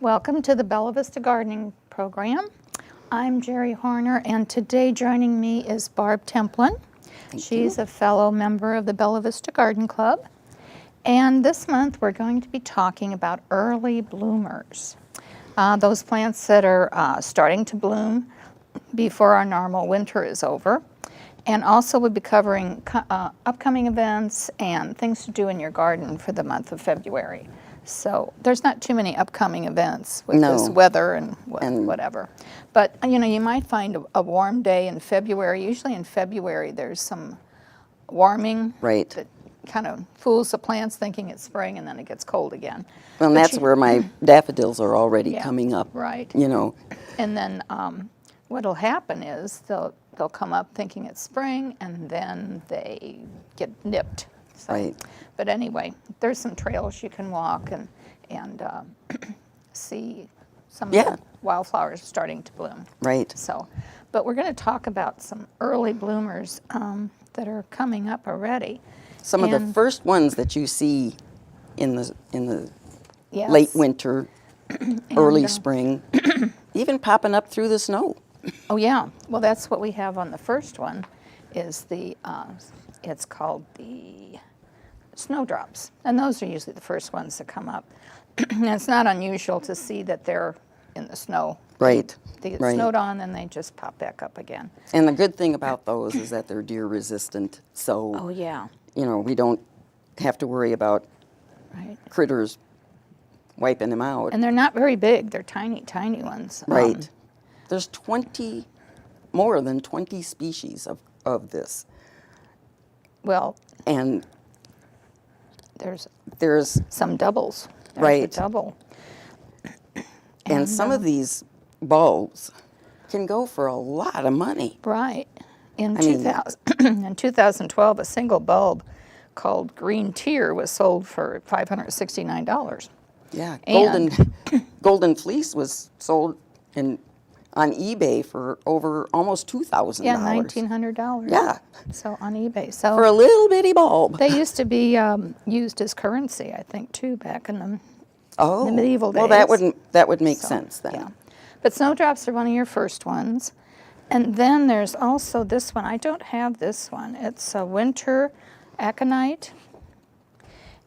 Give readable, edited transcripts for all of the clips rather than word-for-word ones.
Welcome to the Bella Vista Gardening Program. I'm Jerry Horner, and today joining me is Barb Templin. She's a fellow member of the Bella Vista Garden Club. And this month we're going to be talking about early bloomers. Those plants that are starting to bloom before our normal winter is over. And also we'll be covering upcoming events and things to do in your garden for the month of February. So there's not too many upcoming events with this weather and whatever. But you know, you might find a warm day in February. Usually in February there's some warming that kind of fools the plants thinking it's spring, and then it gets cold again. Well, and that's where my daffodils are already coming up. Right. You know. And then what'll happen is they'll come up thinking it's spring, and then they get nipped. So, but anyway, there's some trails you can walk and see some of the wildflowers starting to bloom. Right. So, but we're going to talk about some early bloomers that are coming up already. Some of the first ones that you see in the late winter, early spring, even popping up through the snow. Oh yeah. Well, that's what we have on the first one. Is the it's called the snowdrops, and those are usually the first ones that come up. And it's not unusual to see that they're in the snow. Right. They get snowed on, and they just pop back up again. And the good thing about those is that they're deer resistant, so you know, we don't have to worry about critters wiping them out. And they're not very big; they're tiny, tiny ones. Right. There's more than 20 species of this. Well, and there's some doubles. There's a double. And some of these bulbs can go for a lot of money. Right. In 2012, a single bulb called Green Tear was sold for $569. Yeah. Golden Fleece was sold on eBay for over almost $2,000. Yeah, $1,900. Yeah. So on eBay. So for a little bitty bulb. They used to be used as currency, I think, too, back in the medieval days. Well, that would make sense then. Yeah. But snowdrops are one of your first ones. And then there's also this one. I don't have this one. It's a winter aconite.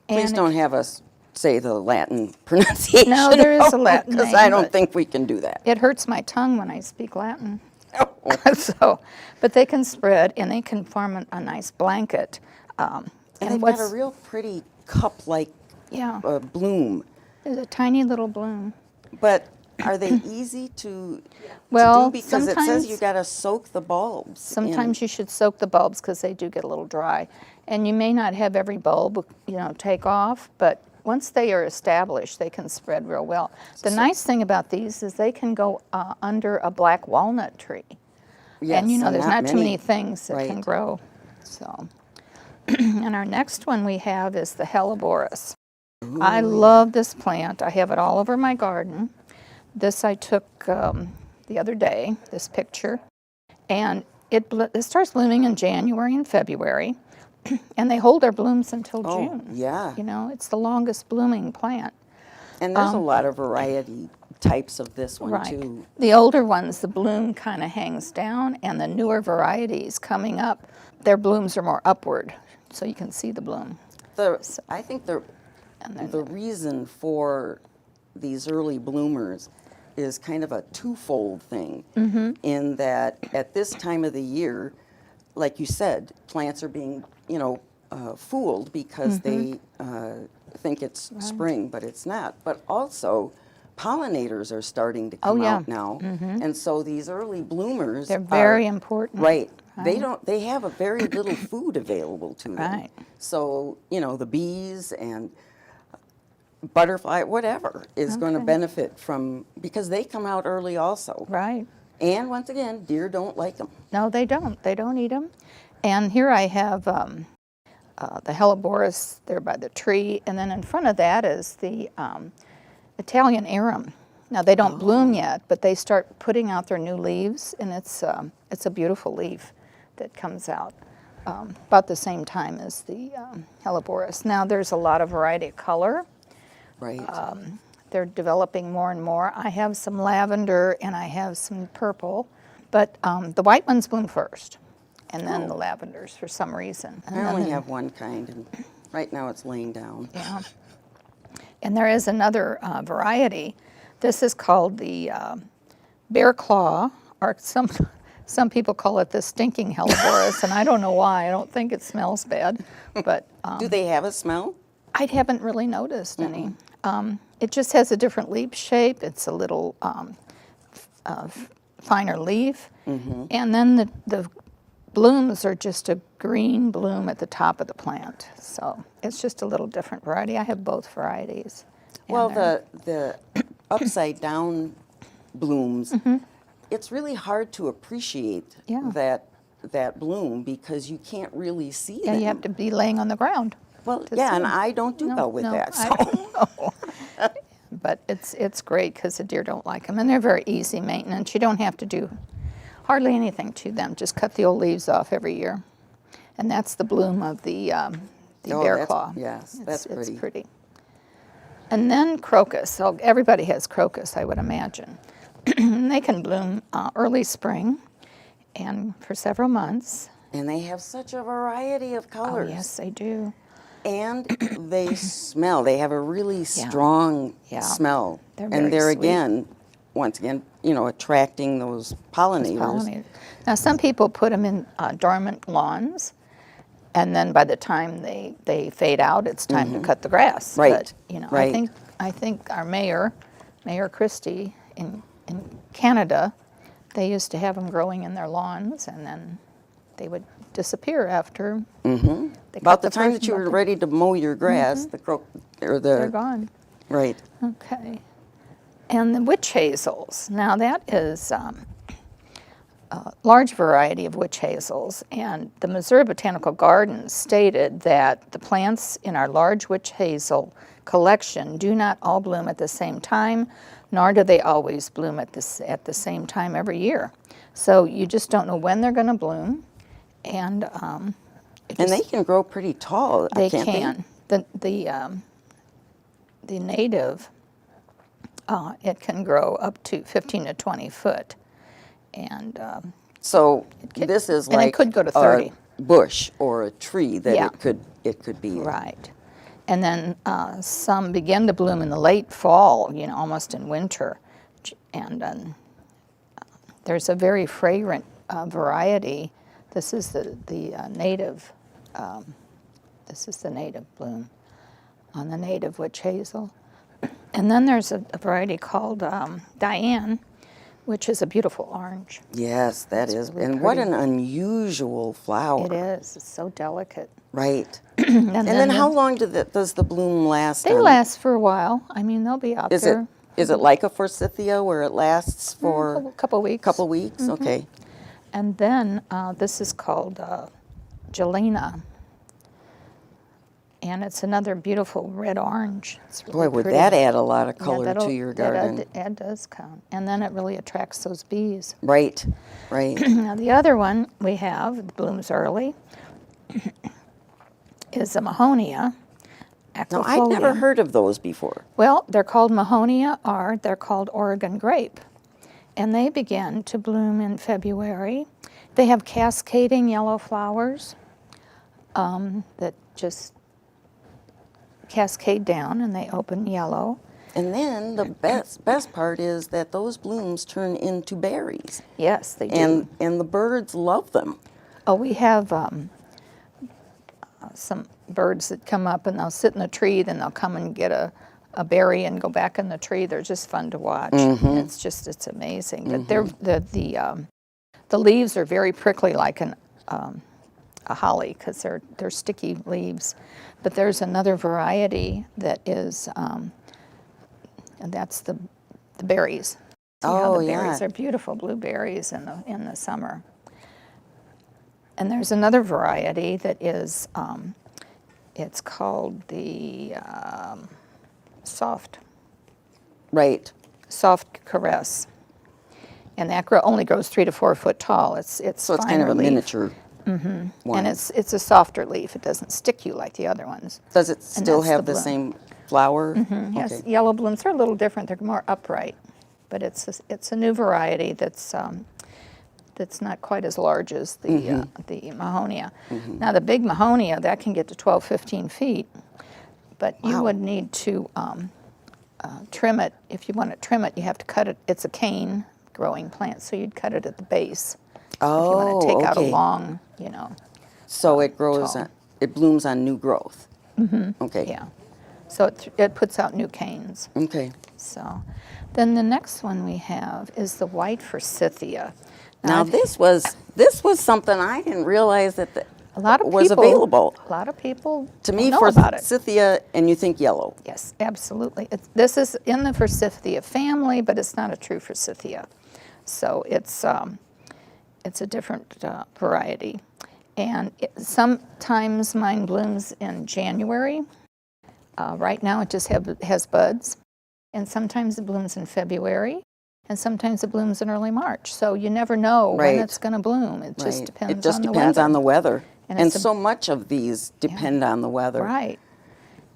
Please don't have us say the Latin pronunciation. No, there is a Latin name. Because I don't think we can do that. It hurts my tongue when I speak Latin. But they can spread, and they can form a nice blanket. And they've got a real pretty cup-like bloom. There's a tiny little bloom. But are they easy to do? Because it says you got to soak the bulbs. Sometimes you should soak the bulbs because they do get a little dry. And you may not have every bulb, take off, but once they are established, they can spread real well. The nice thing about these is they can go under a black walnut tree. Yes, and there's not too many things that can grow. So, and our next one we have is the Helleborus. I love this plant. I have it all over my garden. This I took the other day, this picture. And it starts blooming in January and February. And they hold their blooms until June. Yeah. It's the longest blooming plant. And there's a lot of variety types of this one, too. The older ones, the bloom kind of hangs down, and the newer varieties coming up, their blooms are more upward, so you can see the bloom. I think the reason for these early bloomers is kind of a twofold thing, in that at this time of the year, like you said, plants are being fooled because they think it's spring, but it's not. But also, pollinators are starting to come out now, and so these early bloomers they're very important. Right. They have a very little food available to them. Right. So the bees and butterfly, whatever, is going to benefit from, because they come out early also. Right. And once again, deer don't like them. No, they don't. They don't eat them. And here I have the Helleborus there by the tree, and then in front of that is the Italian arum. Now they don't bloom yet, but they start putting out their new leaves, and it's a beautiful leaf that comes out about the same time as the Helleborus. Now there's a lot of variety of color. Right. they're developing more and more. I have some lavender and I have some purple, but the white ones bloom first, and then the lavenders for some reason. And I then only have one kind, and right now it's laying down. yeah. And there is another variety. This is called the bear claw, or some people call it the stinking helleborus, and I don't know why. I don't think it smells bad, but Do they have a smell? I haven't really noticed any. It just has a different leaf shape. It's a little finer leaf, and then the blooms are just a green bloom at the top of the plant. So it's just a little different variety. I have both varieties. And Well, they're- the upside down blooms, it's really hard to appreciate Yeah. that bloom because you can't really see yeah, them. you have to be laying on the ground. Well, to yeah, see and them. I don't do well with No, that. I So don't know. But it's great because the deer don't like them, and they're very easy maintenance. You don't have to do hardly anything to them. Just cut the old leaves off every year, and that's the bloom of the Oh, bear that's- claw. yes, that's pretty. It's pretty. And then crocus. So everybody has crocus, I would imagine. They can bloom early spring, and for several months. and they have such a variety of Oh colors. yes, they do. And they smell. They have a really strong Yeah. smell. They're very and they're sweet. once again, attracting those pollinators. Pollinated. Now, some people put them in dormant lawns, and then by the time they fade out, it's time to cut the grass. Right, But, right. I think our Mayor Christie in Canada, they used to have them growing in their lawns, and then they would disappear after. They About cut the time first that you were bucket. ready to mow your grass, They're gone. right. Okay. And the witch hazels. Now that is a large variety of witch hazels, and the Missouri Botanical Gardens stated that the plants in our large witch hazel collection do not all bloom at the same time, nor do they always bloom at the same time every year. So you just don't know when they're going to bloom, and And they can grow pretty tall, they can't can. The native, it can grow up to 15 to 20 foot, and So this is and it like could go to 30. a bush or a tree that Yeah. it could be. right. And then some begin to bloom in the late fall, almost in winter, and there's a very fragrant variety. This is the native. This is the native bloom on the native witch hazel. And then there's a variety called Diane, which is a beautiful orange. Yes, that is. really And what pretty. an unusual flower. It is. It's so delicate. Right. And And then how long does the bloom last? They last for a while. I mean, they'll be out Is there. it like a forsythia where it lasts for a couple weeks. couple weeks? Okay. And then this is called Jelena. And it's another beautiful red-orange. It's really Boy, would pretty. that add a lot of Yeah, color to your garden. That does count. And then it really attracts those bees. Right. Right. Now the other one we have, that blooms early, is a Mahonia. Now, I'd never aquifolium. heard of those before. Well, they're called Mahonia, or they're called Oregon grape. And they begin to bloom in February. They have cascading yellow flowers that just cascade down, and they open yellow. And then the best part is that those blooms turn into berries. Yes, they do. And the birds love them. Oh, we have some birds that come up and they'll sit in a tree, then they'll come and get a berry and go back in the tree. They're just fun to watch. It's amazing. But the leaves are very prickly, like a holly, because they're sticky leaves. But there's another variety that is, and that's the berries. See how Oh, the yeah. berries are beautiful blueberries in the summer. And there's another variety that is, it's called the soft caress, and that only grows 3 to 4 foot tall. It's So it's kind of finer a leaf. miniature one. And it's a softer leaf. It doesn't stick you like the other ones. Does it still that's have the the bloom. same flower? Yes, Okay. yellow blooms are a little different. They're more upright, but it's a new variety that's not quite as large as the Mahonia. Now the big Mahonia, that can get to 12, 15 feet, but you Wow. would need to trim it. If you want to trim it, you have to cut it. It's a cane growing plant, so you'd cut it at the base. If you want to take out a okay. long, So it grows, tall. it blooms on new growth. Okay. yeah. So it puts out new canes. Okay. So then the next one we have is the white forsythia. Now I've- this was something I didn't realize that a lot of was people, available. A lot of people To me, know about it. forsythia, and you think yellow. Yes, absolutely. This is in the forsythia family, but it's not a true forsythia. So it's a different variety. And sometimes mine blooms in January. Right now it just has buds. And sometimes it blooms in February. And sometimes it blooms in early March. So you never know when Right. it's going to bloom. It just Right. depends It just on the depends weather. on the weather. And And it's a- so much of these depend on the weather. Right.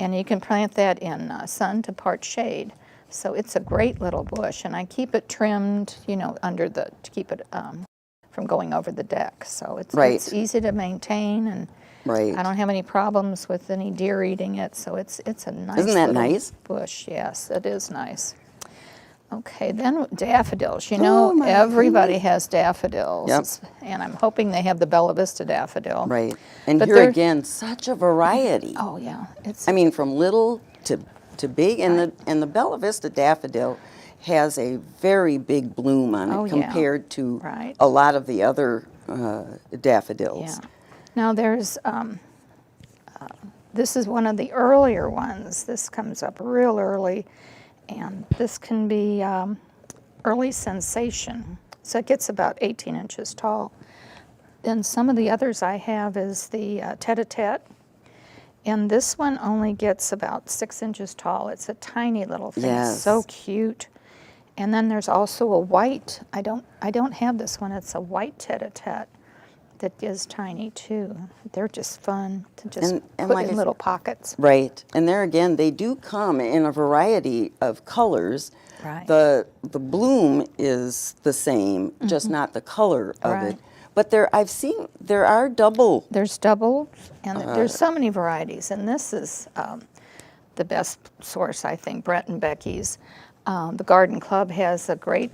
And you can plant that in sun to part shade. So it's a great little bush. And I keep it trimmed, to keep it from going over the deck. So it's Right. easy to maintain, and Right. I don't have any problems with any deer eating it. So it's a nice Isn't that little nice? bush. Yes, it is nice. Okay, then daffodils. Oh, my Everybody has daffodils. Yep. And I'm hoping they have the Bella Vista daffodil. Right. And But here they're- again, such a variety. Oh, yeah. It's I mean, from little to big, and the Bella Vista daffodil has a very big bloom on it Oh, yeah. compared to Right. a lot of the other daffodils. Yeah. Now there's, this is one of the earlier ones. This comes up real early, and this can be early sensation. So it gets about 18 inches tall. Then some of the others I have is the tete-a-tete, and this one only gets about 6 inches tall. It's a tiny little thing. Yes. It's so cute. And then there's also a white. I don't have this one. It's a white tete-a-tete that is tiny too. They're just fun to just And put like in I little pockets. Right. And there again, they do come in a variety of colors. Right. The bloom is the same, just not the color of Mm-hmm. Right. it. But I've seen there are double. There's double, and there's so many varieties. And this is the best source, I think, Brett and Becky's. The Garden Club has a great,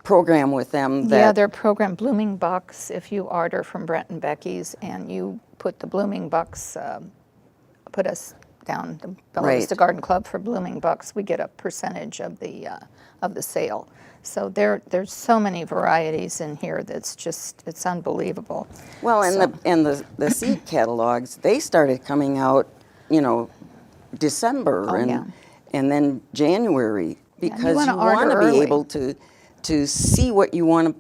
Program with them their program, Blooming Bucks. If you order from Brett and Becky's and you put the Blooming Bucks, put us down, the Bella Right. Vista Garden Club for Blooming Bucks, we get a percentage of the sale. So there's so many varieties in here that's just, it's unbelievable. Well, and the seed catalogs, they started coming out, December Oh, and yeah. and then January, you because wanna you want order to be early. able to see what you want to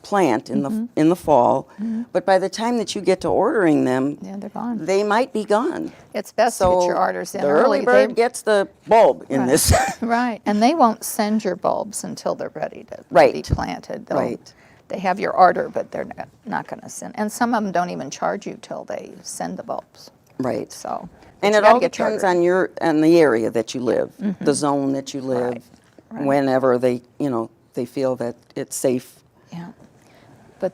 plant in the fall. But by the time that you get to ordering them, Yeah, they're gone. they might be gone. It's best to So get your orders in the early bird gets the bulb in this. Right, and they won't send your bulbs until they're ready to be Right. planted. Right. They have your order, but they're not going to send. And some of them don't even charge you till they send the bulbs. Right. So, And but you it gotta all get depends chartered. on the area that you live, the zone that you live, Right. whenever they feel that it's safe. Yeah, but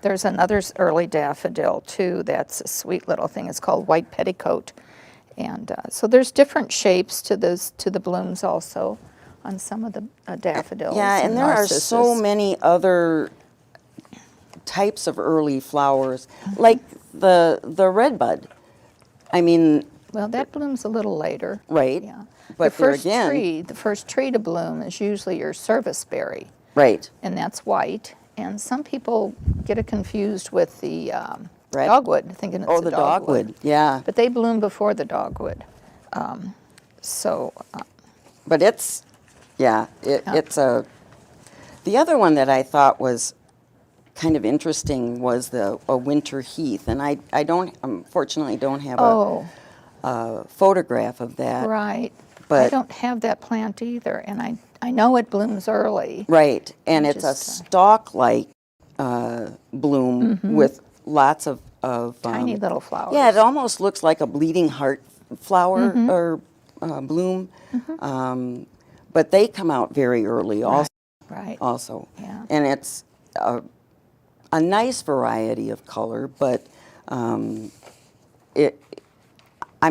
there's another early daffodil too. That's a sweet little thing. It's called white petticoat, and so there's different shapes to the blooms also on some of the daffodils. Yeah, and there are so narcissus. many other types of early flowers, like the redbud. I mean, Well, that blooms a little later. Right, Yeah. but the there first again- the first tree to bloom is usually your serviceberry, right. and that's white. And some people get it confused with the Red? dogwood, thinking it's Oh, a the dogwood, yeah. But they bloom before the dogwood. So But it's, it's a. The other one that I thought was kind of interesting was a winter heath, and I unfortunately don't have a photograph of that. right. I But- don't have that plant either, and I know it blooms early. Right, and it's a Just, stalk-like bloom with lots of of Tiny little flowers. Yeah, it almost looks like a bleeding heart flower or bloom. But they come out very early Right. also. Yeah. And it's a nice variety of color, but I'm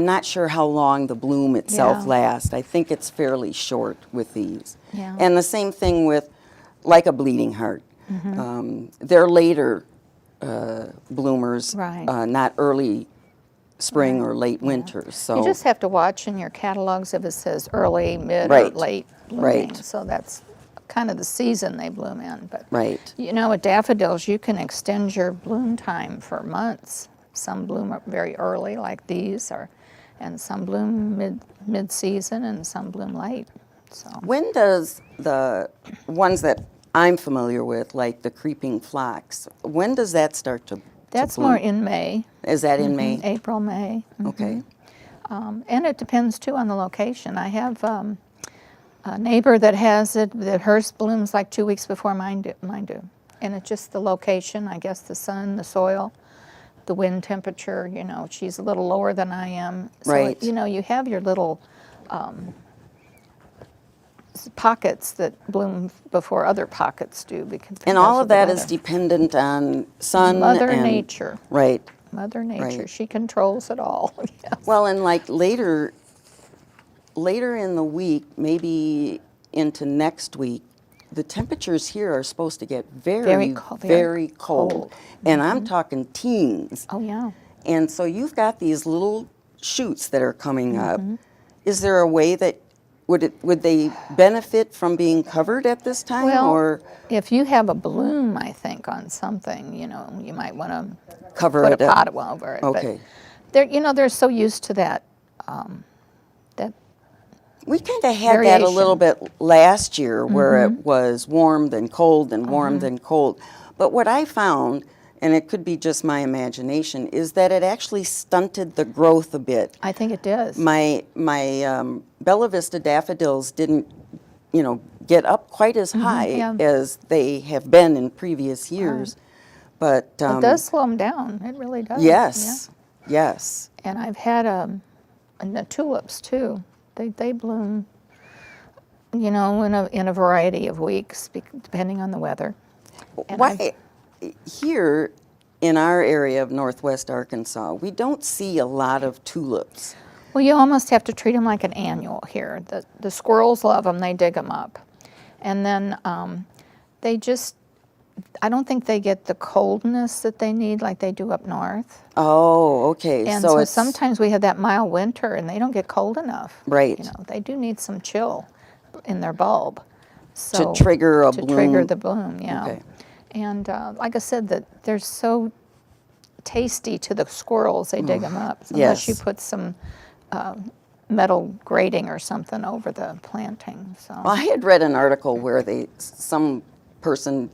not sure how long the bloom itself Yeah. lasts. I think it's fairly short with these. Yeah. And the same thing with, like a bleeding heart. They're later bloomers, Right. Not early spring or late winter. So You just have to watch in your catalogs if it says early, mid, or Right. late blooming. Right. So that's kind of the season they bloom in. But Right. you know, with daffodils, you can extend your bloom time for months. Some bloom up very early, like these, and some bloom mid-season, and some bloom late. So When does the ones that I'm familiar with, like the creeping phlox, when does that start to that's bloom? more in May. Is that in May? April, May. Okay. And it depends too on the location. I have a neighbor that has it, that hers blooms like 2 weeks before mine do. And it's just the location, I guess the sun, the soil, the wind temperature, you know, she's a little lower than I am. So, Right. you know, you have your little pockets that bloom before other pockets do. And all of that is dependent on sun Mother and Nature. Right. Mother Nature, Right. she controls it all. Yes. Well, and like later in the week, maybe into next week, the temperatures here are supposed to get very, very cold. And I'm talking teens. Oh, yeah. And so you've got these little shoots that are coming up. Is there a way that would they benefit from being covered at this time? Well, or if you have a bloom, I think, on something, you know, you might want to cover put it a up? pot over it. Okay. But they're, you know, they're so used to that. That We kind of had that a little bit last year where it was warm then cold and warm then cold. But what I found, and it could be just my imagination, is that it actually stunted the growth a bit. I think it does. My Bella Vista daffodils didn't, you know, get up quite as high yeah. as they have been in previous years. But It does slow them down. It really does. yes, yes. Yeah. And I've had and the tulips too. They bloom, you know, in a variety of weeks, depending on the weather. And Why here in our area of northwest Arkansas, we don't see a lot of tulips. Well, you almost have to treat them like an annual here. The squirrels love them; they dig them up, and then they just. I don't think they get the coldness that they need like they do up north. Oh, okay. And so so it's sometimes we have that mild winter, and they don't get cold enough. Right. You know, they do need some chill in their bulb. So to trigger a to bloom. trigger the bloom, yeah. Okay. And like I said, that they're so tasty to the squirrels; they dig them up. Unless you Yes. put some metal grating or something over the planting. So Well, I had read an article where some person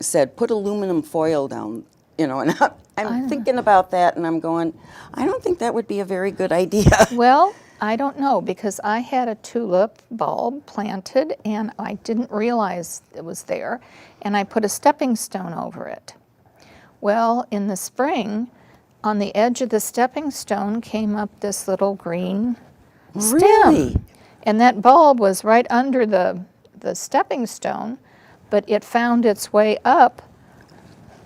said put aluminum foil down, you know, and I'm thinking about that, and I'm going, I don't think that would be a very good idea. well, I don't know, because I had a tulip bulb planted and I didn't realize it was there, and I put a stepping stone over it. Well, in the spring, on the edge of the stepping stone came up this little green stem. Really? And that bulb was right under the stepping stone, but it found its way up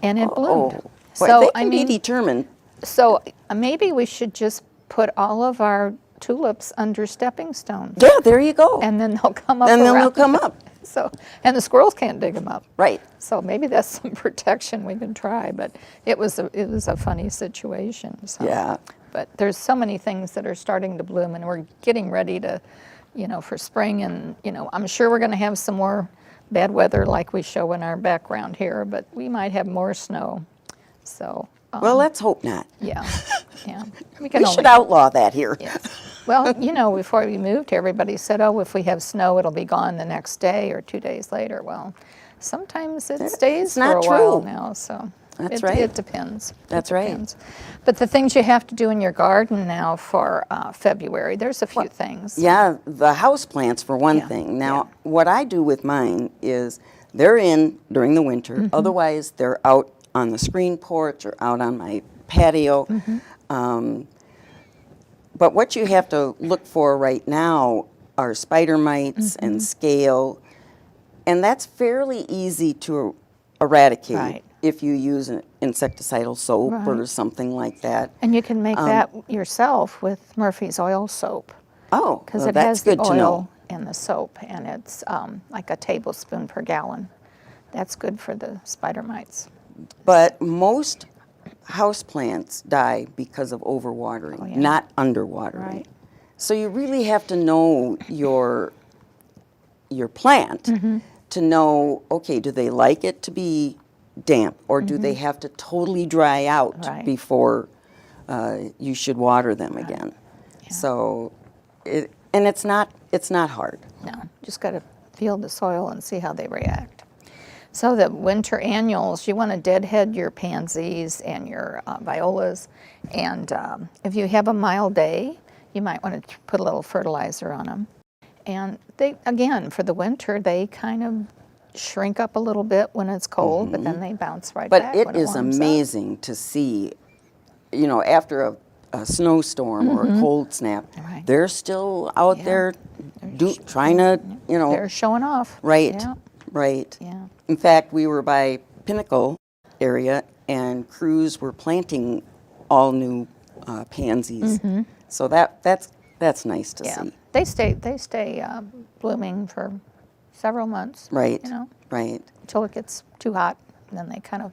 and it bloomed. Oh, well, they can be determined. So maybe we should just put all of our tulips under stepping stones. Yeah, there you go. And then they'll come up And then they'll around come it. up. So, and the squirrels can't dig them up. Right. So maybe that's some protection we can try, but it was a funny situation. So. Yeah. But there's so many things that are starting to bloom, and we're getting ready to, you know, for spring, and, you know, I'm sure we're going to have some more bad weather like we show in our background here, but we might have more snow. So, Well, let's hope not. yeah, yeah. We should outlaw that here. Yes. Well, you know, before we moved here, everybody said, oh, if we have snow, it'll be gone the next day or 2 days later. Well, sometimes it stays for a while now, so That's right. It depends. That's It right. depends. But the things you have to do in your garden now for February, there's a few things. Yeah, the house plants for one Yeah, thing. Now, what I do with mine is they're in during the winter. Mm-hmm. Otherwise, they're out on the screen porch or out on my patio. But what you have to look for right now are spider mites and scale, and that's fairly easy to eradicate Right. if you use an insecticidal soap or Right. something like that. And you can make that yourself with Murphy's oil soap, Oh, because well, it that's has the good to know. oil in the soap, and it's like a tablespoon per gallon. That's good for the spider mites. But most houseplants die because of overwatering, Oh, yeah. not underwatering. Right. So you really have to know your plant to know, okay, do they like it to be damp, or do they have to totally dry out Right. before you should water them again? So, it's not hard. No, just got to feel the soil and see how they react. So the winter annuals, you want to deadhead your pansies and your violas, and if you have a mild day, you might want to put a little fertilizer on them. And they, again, for the winter, they kind of shrink up a little bit when it's cold, but then they bounce right But back it when is warms up. amazing to see, after a snowstorm or a cold snap, Right. they're still out Yeah. there trying to, They're showing off. right, Yeah. right. Yeah. In fact, we were by Pinnacle area, and crews were planting all new pansies. So that's nice to Yeah. see. They stay blooming for several months. Right, right. Until it gets too hot, and then they kind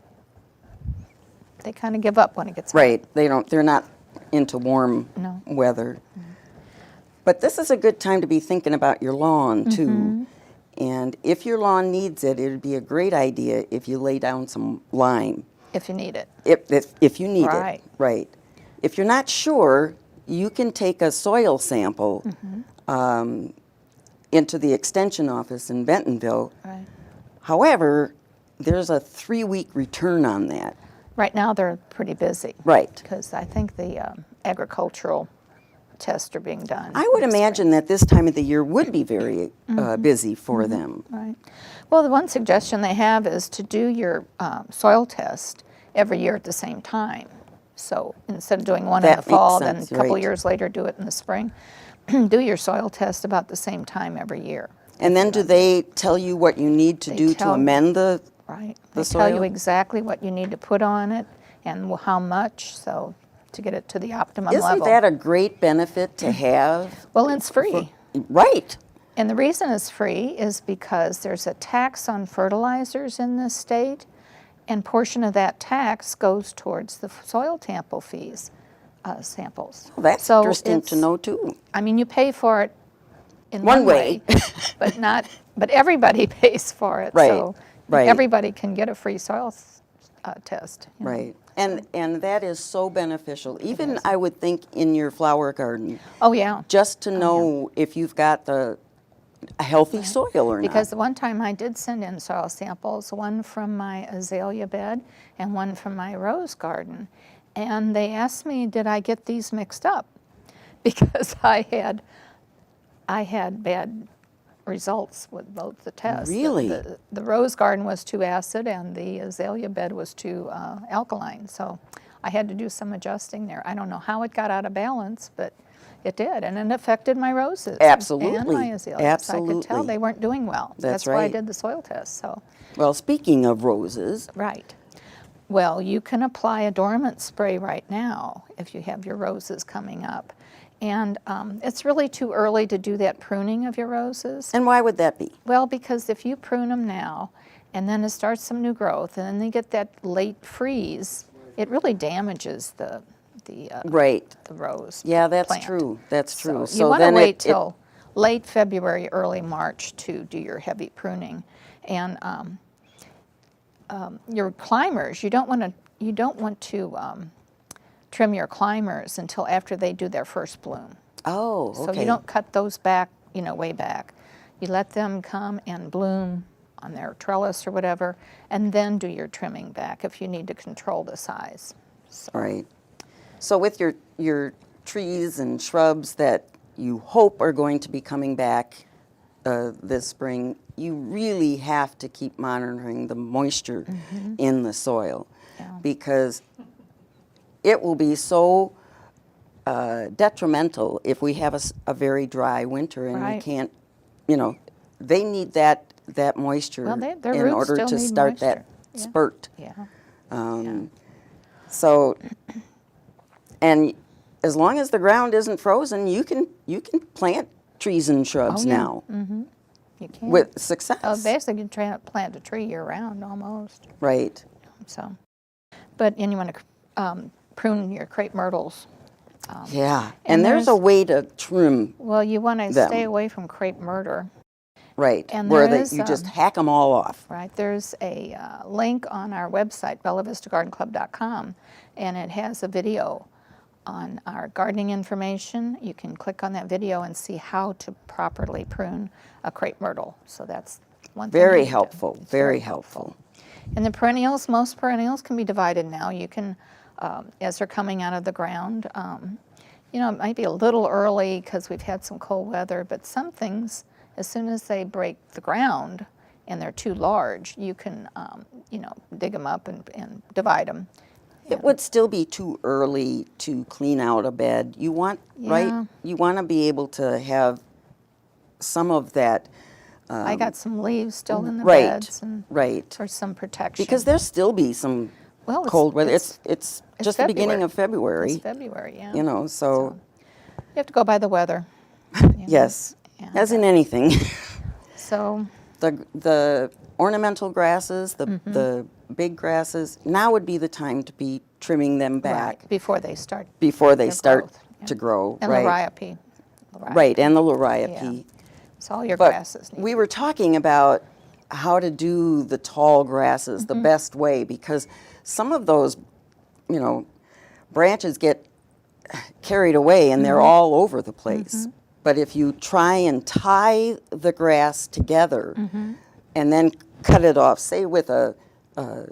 of give up when it gets hot. Right. They're not into warm No. weather. But this is a good time to be thinking about your lawn too. And if your lawn needs it, it would be a great idea if you lay down some lime. If you need it. If you need Right. it. Right. If you're not sure, you can take a soil sample into the extension office in Bentonville. Right. However, there's a 3-week return on that. Right now they're pretty busy. Right. Because I think the agricultural tests are being done. I would in the imagine that this time of the year would be very busy for them. spring. Right. Well, the one suggestion they have is to do your soil test every year at the same time. So instead of doing one in That the makes fall, then sense, a couple right. years later do it in the spring, do your soil test about the same time every year. And then do they tell you what you need to They do to tell- amend the Right. The They tell you soil? exactly what you need to put on it and how much, so to get it to the optimum Isn't level. that a great benefit to have? Well, it's free. Right. And the reason it's free is because there's a tax on fertilizers in this state, and portion of that tax goes towards the soil sample fees, samples. Well, that's So interesting to it's- know too. I mean, you pay for it in One one way. way, but everybody pays for it. Right, So right. everybody can get a free soil test. you know. Right. And that is so beneficial. Even I would think in your flower garden, Oh, yeah. just to know if you've got a healthy soil or Because not. the one time I did send in soil samples, one from my azalea bed and one from my rose garden. And they asked me, did I get these mixed up? Because I had bad results with both the tests. Really? The rose garden was too acid and the azalea bed was too alkaline. So I had to do some adjusting there. I don't know how it got out of balance, but it did, and it affected my roses and Absolutely. my azaleas. I could tell Absolutely. they weren't doing well. That's why I right. did the soil test. So, Well, speaking of roses, right. Well, you can apply a dormant spray right now if you have your roses coming up. And it's really too early to do that pruning of your roses. and why would that be? Well, because if you prune them now and then it starts some new growth and then they get that late freeze, it really damages the Right. rose. Yeah, that's plant. true. That's true. So you want to then wait till late February, early March to do your heavy pruning. And your climbers, you don't want to trim your climbers until after they do their first bloom. Oh, okay. So you don't cut those back, way back. You let them come and bloom on their trellis or whatever, and then do your trimming back if you need to control the size. So, All right. So with your trees and shrubs that you hope are going to be coming back this spring, you really have to keep monitoring the moisture in the soil, Yeah. because it will be so detrimental if we have a very dry winter and we Right. can't, you know, they need that moisture Well, their in roots order still to need start that moisture. Yeah. spurt. Yeah. So, and as long as the ground isn't frozen, you can plant trees and shrubs Oh, yeah. now You can. with success. Oh, basically, you can plant a tree year round almost. Right. So, but and you want to prune your crepe myrtles. Yeah. and And there's a there's- way to trim, Well, you want to them. stay away from crepe myrtle. right, And where there is, you just hack them all off. Right, there's a link on our website, bellavistagardenclub.com, and it has a video on our gardening information. You can click on that video and see how to properly prune a crepe myrtle. So that's one thing. Very you need to- helpful, it's very helpful. And the perennials, most perennials can be divided now. You can, as they're coming out of the ground, you know, it might be a little early because we've had some cold weather, but some things, as soon as they break the ground and they're too large, you can, you know, dig them up and divide them. It would still be too early to clean out a bed. You want, Yeah. right? You want to be able to have some of that. I got some leaves still in the Right, beds and right. for some protection. Because there'll still be some Well, cold weather. It's just the beginning February. of February. It's February, yeah. You know, so You have to go by the weather. you know. yes, And, as in anything. So, The ornamental grasses, the Mm-hmm. big grasses, now would be the time to be trimming them back right, before they start. before they their start growth, yeah. to grow. And right. liriope. Right, and the liriope. So all your But grasses need. we were talking about how to do the tall grasses Mm-hmm. the best way, because some of those, you know, branches get carried away and Mm-hmm. they're all over the place. But if you try and tie the grass together Mm-hmm. and then cut it off, say with a Well,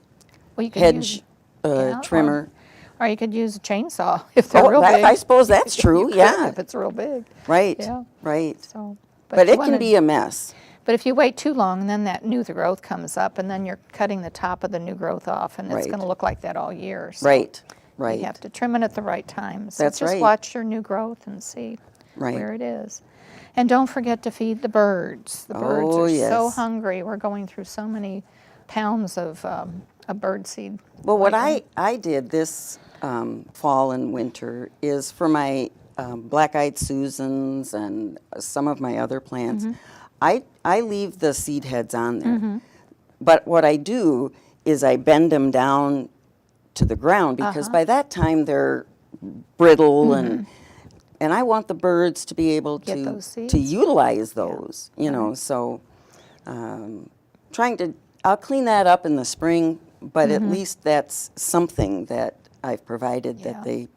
you could hedge use, yeah, trimmer. or you could use a chainsaw if they're Oh, real big. I suppose that's You true, could yeah. if it's real big. Right, Yeah. right. So, But you it can wanna- be a mess. But if you wait too long, then that new growth comes up, and then you're cutting the top of the new growth off, and it's Right. going to look like that all year. So Right, right. You have to trim it at the right time. So That's just right. watch your new growth and see Right. where it is. And don't forget to feed the birds. The birds Oh, are so yes. hungry. We're going through so many pounds of bird seed. Well, what lately. I did this fall and winter is for my black-eyed Susans and some of my other plants, I leave the seed heads on there. But what I do is I bend them down to the ground, because by that time they're brittle and I want the birds to be able Get those to seeds. utilize those, you know, so I'll clean that up in the spring, but at least that's something that I've provided Yeah. that they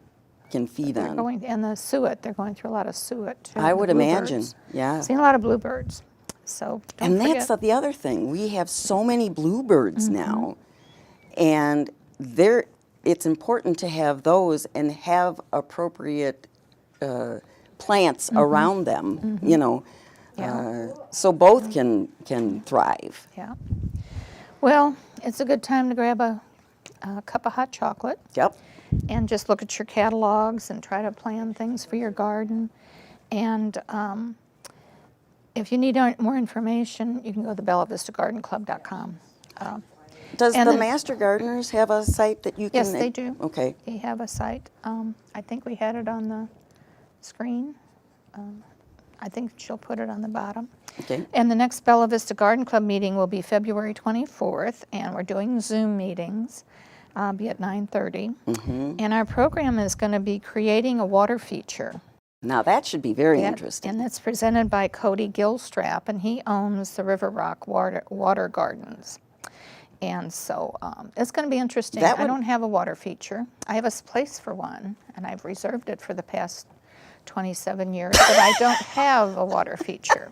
can feed They're on. going, and the suet, they're going through a lot of suet too. I the would imagine, bluebirds. yeah. Seen a lot of bluebirds. So don't And forget. that's the other thing. We have so many bluebirds Mm-hmm. now, and it's important to have those and have appropriate plants around them, you know, Mm-hmm. Yeah. so both can thrive. Yeah. Well, it's a good time to grab a cup of hot chocolate Yep. and just look at your catalogs and try to plan things for your garden. And if you need more information, you can go to bellavistagardenclub.com. Does And the then- Master Gardeners have a site that you can? Yes, they do. Okay. They have a site. I think we had it on the screen. I think she'll put it on the bottom. Okay. And the next Bella Vista Garden Club meeting will be February 24th, and we're doing Zoom meetings, be at 9:30. And our program is going to be creating a water feature. Now that should be very That- interesting. And it's presented by Cody Gilstrap, and he owns the River Rock Water Gardens. And so it's going to be interesting. That I would- don't have a water feature. I have a place for one, and I've reserved it for the past 27 years, but I don't have a water feature.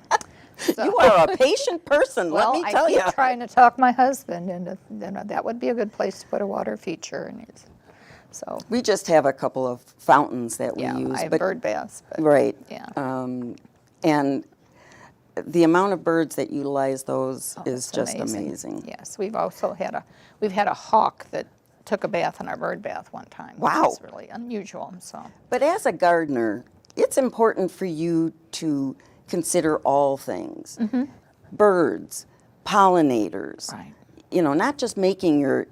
So, You are a patient person, well, let me tell I you. keep trying to talk my husband, and that would be a good place to put a water feature. And so, We just have a couple of fountains that we yeah, use. I have but, bird baths. But, Right. Yeah. And the amount of birds that utilize those is It's just amazing. Yes, we've also had a hawk that took a bath in our bird bath one time. Wow. Which is really unusual. So But as a gardener, it's important for you to consider all things. Birds, pollinators. Right. You know, not just making your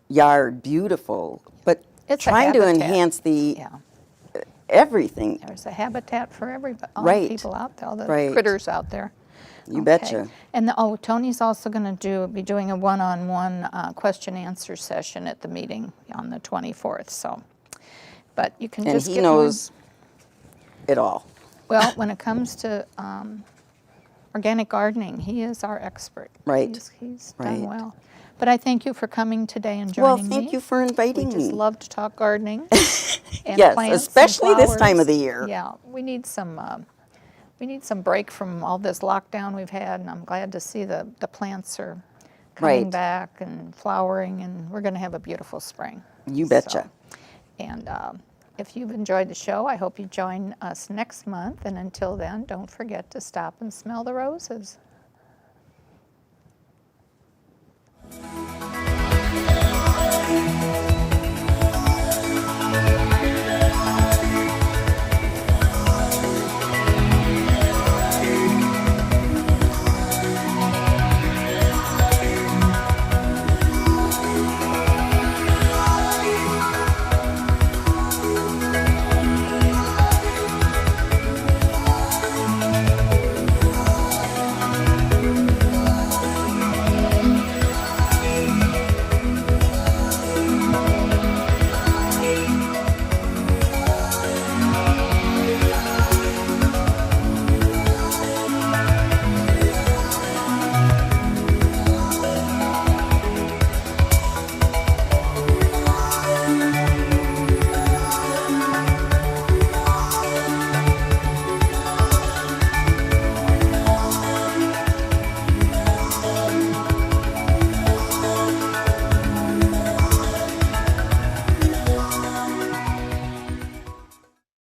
yard beautiful, but It's a trying to habitat. enhance the yeah, everything. there's a habitat for everybody, all Right. the people out there, all the Right. critters out there. You betcha. And Tony's also going to be doing a one-on-one question-answer session at the meeting on the 24th. So, but you can And just he get knows it all. Well, when it comes to organic gardening, he is our expert. Right. He's done Right. well. But I thank you for coming today and Well, joining me. thank you for inviting We just me. love to talk gardening. And Yes, plants and especially this time of flowers. the year. Yeah, we need some break from all this lockdown we've had, and I'm glad to see the plants are coming Right. back and flowering, and we're going to have a beautiful spring. You betcha. And if you've enjoyed the show, I hope you join us next month. And until then, don't forget to stop and smell the roses.